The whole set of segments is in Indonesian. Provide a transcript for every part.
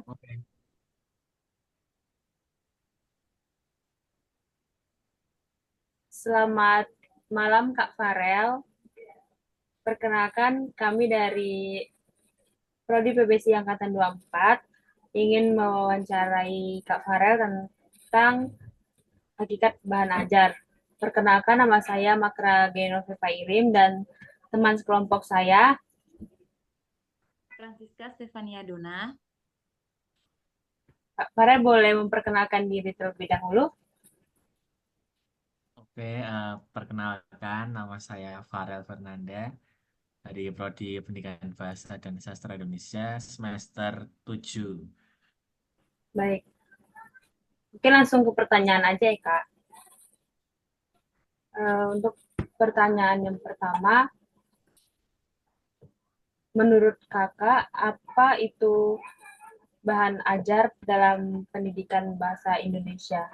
Oke. Selamat malam Kak Farel. Perkenalkan kami dari Prodi PBC Angkatan 24 ingin mewawancarai Kak Farel tentang hakikat bahan ajar. Perkenalkan nama saya Makra Genovefa Irim dan teman sekelompok saya. Francisca Stefania Dona. Kak Farel boleh memperkenalkan diri terlebih dahulu. Oke, perkenalkan nama saya Farel Fernanda dari Prodi Pendidikan Bahasa dan Sastra Indonesia semester 7. Baik, mungkin langsung ke pertanyaan aja ya Kak. Untuk pertanyaan yang pertama, menurut Kakak apa itu bahan ajar dalam pendidikan bahasa Indonesia?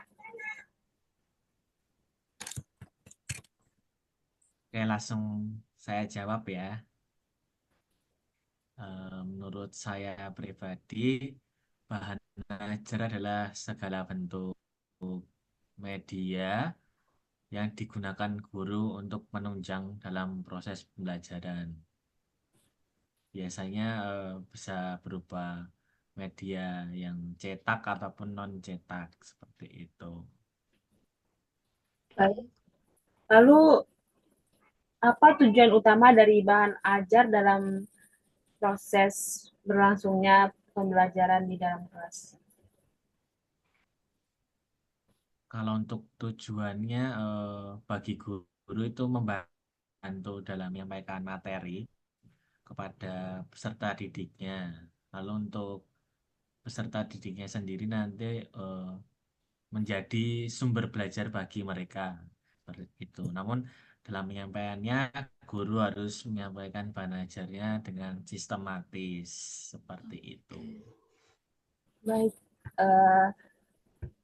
Oke, langsung saya jawab ya. Menurut saya pribadi, bahan ajar adalah segala bentuk media yang digunakan guru untuk menunjang dalam proses pembelajaran. Biasanya bisa berupa media yang cetak ataupun non cetak seperti itu. Oke. Lalu apa tujuan utama dari bahan ajar dalam proses berlangsungnya pembelajaran di dalam kelas? Kalau untuk tujuannya bagi guru itu membantu dalam menyampaikan materi kepada peserta didiknya. Lalu untuk peserta didiknya sendiri nanti eh, menjadi sumber belajar bagi mereka seperti itu. Namun dalam penyampaiannya guru harus menyampaikan bahan ajarnya dengan sistematis seperti itu. Baik, eh,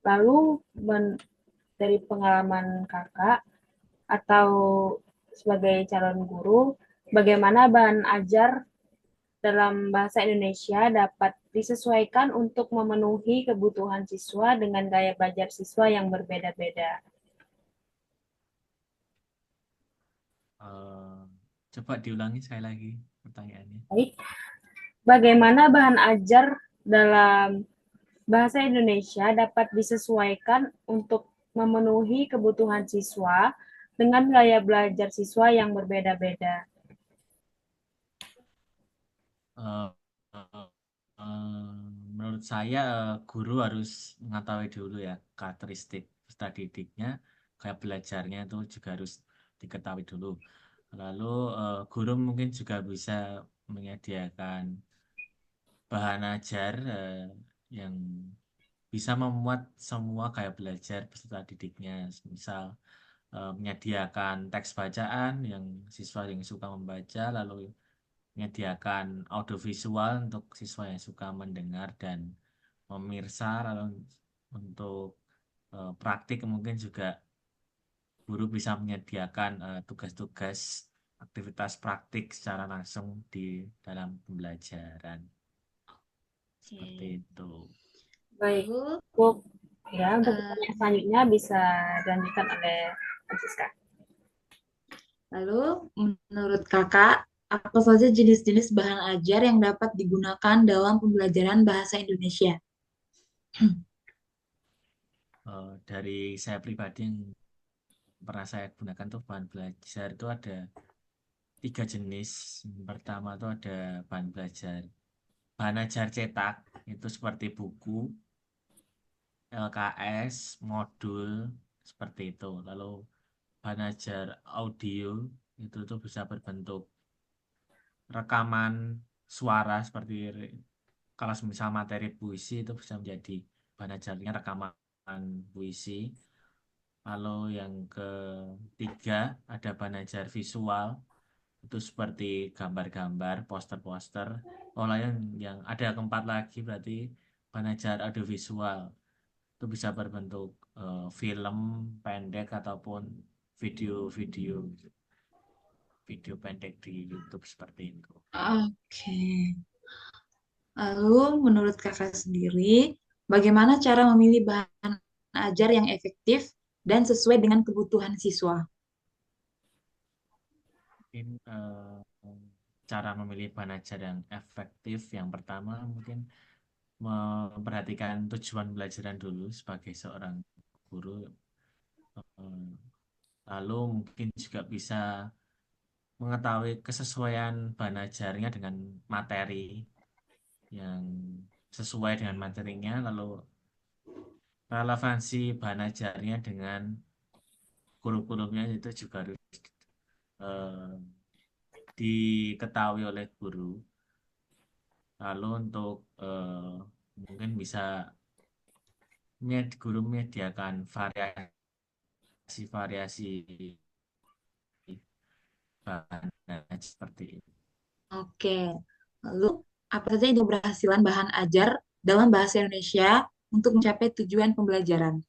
lalu dari pengalaman kakak atau sebagai calon guru, bagaimana bahan ajar dalam bahasa Indonesia dapat disesuaikan untuk memenuhi kebutuhan siswa dengan gaya belajar siswa yang berbeda-beda. Eh, Coba diulangi sekali lagi pertanyaannya. Baik, bagaimana bahan ajar dalam bahasa Indonesia dapat disesuaikan untuk memenuhi kebutuhan siswa dengan gaya belajar siswa yang berbeda-beda. Eh, eh, eh, Menurut saya guru harus mengetahui dulu ya karakteristik peserta didiknya, kayak belajarnya itu juga harus diketahui dulu. Lalu guru mungkin juga bisa menyediakan bahan ajar yang bisa memuat semua gaya belajar peserta didiknya. Misal menyediakan teks bacaan yang siswa yang suka membaca, lalu menyediakan audiovisual untuk siswa yang suka mendengar dan memirsa, lalu untuk praktik mungkin juga guru bisa menyediakan tugas-tugas aktivitas praktik secara langsung di dalam pembelajaran. Seperti Oke. itu. Baik, Lalu, cukup ya. Untuk eh, pertanyaan selanjutnya bisa dilanjutkan oleh Francisca. lalu menurut kakak, apa saja jenis-jenis bahan ajar yang dapat digunakan dalam pembelajaran bahasa Indonesia? Dari saya pribadi yang pernah saya gunakan tuh bahan belajar itu ada 3 jenis. Yang pertama tuh ada bahan belajar, bahan ajar cetak itu seperti buku, LKS, modul seperti itu. Lalu bahan ajar audio itu tuh bisa berbentuk rekaman suara seperti kalau misal materi puisi itu bisa menjadi bahan ajarnya rekaman puisi. Lalu yang ketiga ada bahan ajar visual itu seperti gambar-gambar, poster-poster. Oh, lah yang ada keempat lagi berarti bahan ajar audiovisual itu bisa berbentuk film pendek ataupun video-video video pendek di YouTube seperti itu. Oke. Lalu menurut kakak sendiri, bagaimana cara memilih bahan ajar yang efektif dan sesuai dengan kebutuhan siswa? Mungkin cara memilih bahan ajar yang efektif yang pertama mungkin memperhatikan tujuan pembelajaran dulu sebagai seorang guru. Eh, Lalu mungkin juga bisa mengetahui kesesuaian bahan ajarnya dengan materi yang sesuai dengan materinya, lalu relevansi bahan ajarnya dengan kurikulumnya itu juga harus eh, diketahui oleh guru. Lalu untuk mungkin bisa guru menyediakan variasi-variasi bahan ajar seperti itu. Oke, lalu apa saja keberhasilan bahan ajar dalam bahasa Indonesia untuk mencapai tujuan pembelajaran?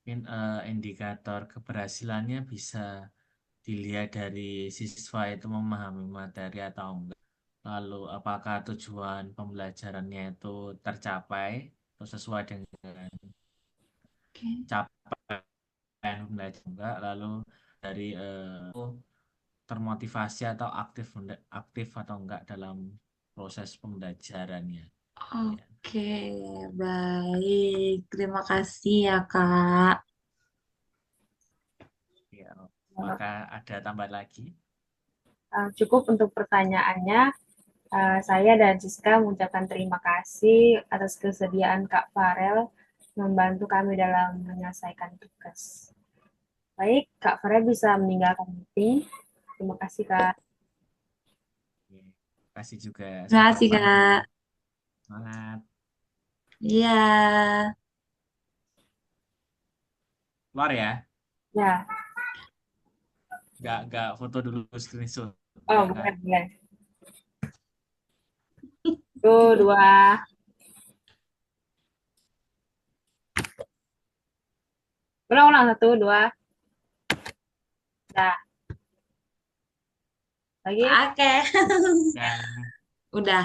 Mungkin indikator keberhasilannya bisa dilihat dari siswa itu memahami materi atau enggak. Lalu apakah tujuan pembelajarannya itu tercapai atau sesuai dengan Oke. capaian pembelajaran enggak. Lalu dari termotivasi atau aktif atau enggak dalam proses pembelajarannya. Ya, Oke, baik. Terima kasih ya, Kak. ya. Apakah ada tambahan lagi? Cukup untuk pertanyaannya. Saya dan Siska mengucapkan terima kasih atas kesediaan Kak Farel membantu kami dalam menyelesaikan tugas. Baik, Kak Farel bisa meninggalkan meeting. Terima kasih, Kak. Oke. Terima kasih juga. Terima Sampai kasih, ketemu. Kak. Semangat. Iya. Keluar ya. Ya, Nggak foto dulu screenshot. oh Nggak kan? boleh, boleh. Tuh, dua. Ulang-ulang, satu, dua. Dah, lagi. Oke. Ya. Udah.